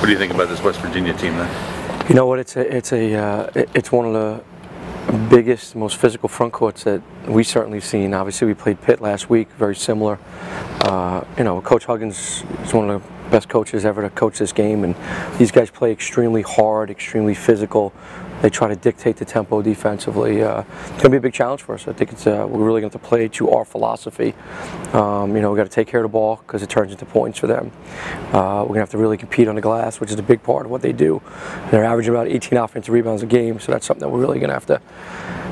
do you think about this West Virginia team then? You know what? It's one of the biggest, most physical front courts that we certainly seen. Obviously, we played Pitt last week, very similar. You know, Coach Huggins is one of the best coaches ever to coach this game, and these guys play extremely hard, extremely physical. They try to dictate the tempo defensively. It's going to be a big challenge for us. I think we're really going to have to play to our philosophy. You know, we've got to take care of the ball because it turns into points for them. We're going to have to really compete on the glass, which is a big part of what they do. They're averaging about 18 offensive rebounds a game, so that's something that we're really going to have to,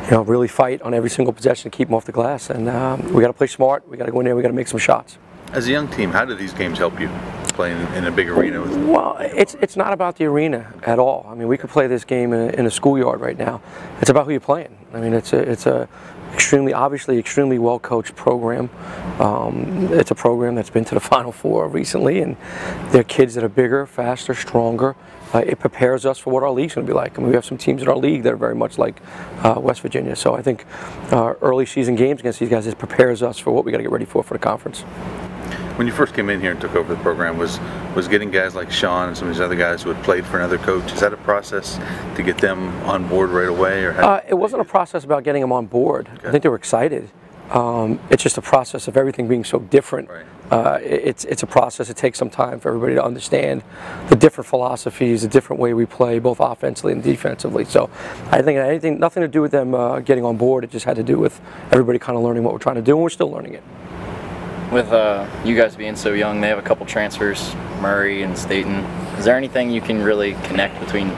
you know, really fight on every single possession to keep them off the glass. And we got to play smart. We got to go in there. We got to make some shots. As a young team, how do these games help you playing in a big arena? Well, it's not about the arena at all. I mean, we could play this game in a schoolyard right now. It's about who you're playing. I mean, it's a obviously extremely well coached program. It's a program that's been to the Final Four recently, and they're kids that are bigger, faster, stronger. It prepares us for what our league's going to be like. I mean, we have some teams in our league that are very much like West Virginia. So I think early season games against these guys just prepares us for what we got to get ready for the conference. When you first came in here and took over the program, was getting guys like Sean and some of these other guys who had played for another coach, is that a process to get them on board right away? Or it wasn't a process about getting them on board. Okay. I think they were excited. It's just a process of everything being so different. Right. It's a process. It takes some time for everybody to understand the different philosophies, the different way we play, both offensively and defensively. So I think nothing to do with them getting on board. It just had to do with everybody kind of learning what we're trying to do, and we're still learning it. With you guys being so young, they have a couple transfers, Murray and Staten. Is there anything you can really connect between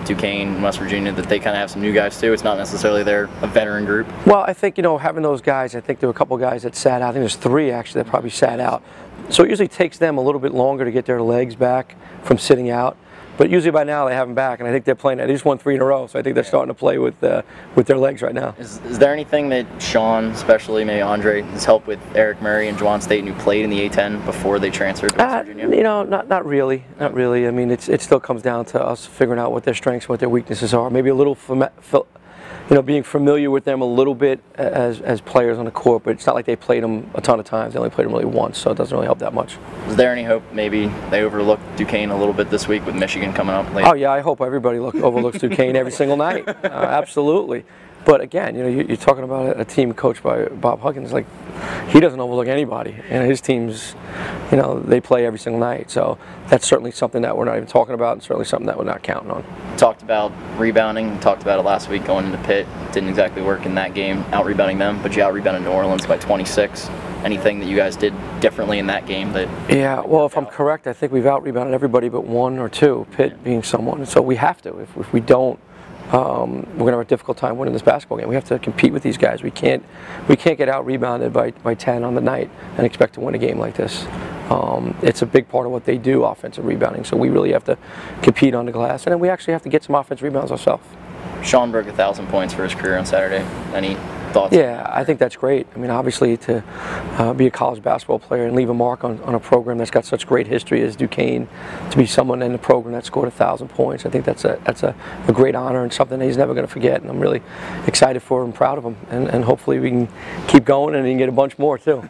Duquesne and West Virginia that they kind of have some new guys too? It's not necessarily they're a veteran group. Well, I think, you know, having those guys, I think there were a couple guys that sat out. I think there's 3 actually that probably sat out. So it usually takes them a little bit longer to get their legs back from sitting out. But usually by now they have them back, and I think they're playing. They just won 3 in a row, so I think they're starting to play with their legs right now. Is there anything that Sean, especially maybe Andre, has helped with Eric Murray and Juwan Staten, who played in the A-10 before they transferred to West Virginia? You know, not really. Not really. I mean, it still comes down to us figuring out what their strengths and what their weaknesses are. Maybe a little, you know, being familiar with them a little bit as players on the court, but it's not like they played them a ton of times. They only played them really once, so it doesn't really help that much. Is there any hope maybe they overlook Duquesne a little bit this week with Michigan coming up later? Oh yeah, I hope everybody overlooks Duquesne every single night. Absolutely. But again, you know, you're talking about a team coached by Bob Huggins. Like, he doesn't overlook anybody, and his teams, you know, they play every single night. So that's certainly something that we're not even talking about, and certainly something that we're not counting on. Talked about rebounding. Talked about it last week going into Pitt. Didn't exactly work in that game, out rebounding them, but you out rebounded New Orleans by 26. Anything that you guys did differently in that game that? Yeah, well, if I'm correct, I think we've out rebounded everybody but 1 or 2. Pitt being someone, so we have to. If we don't, we're going to have a difficult time winning this basketball game. We have to compete with these guys. We can't get out rebounded by 10 on the night and expect to win a game like this. It's a big part of what they do, offensive rebounding. So we really have to compete on the glass, and then we actually have to get some offensive rebounds ourselves. Sean broke 1,000 points for his career on Saturday. Any thoughts? Yeah, I think that's great. I mean, obviously, to be a college basketball player and leave a mark on a program that's got such great history as Duquesne, to be someone in the program that scored 1,000 points, I think that's a great honor and something that he's never going to forget. And I'm really excited for him, proud of him, and hopefully we can keep going and he can get a bunch more too.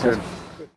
Good.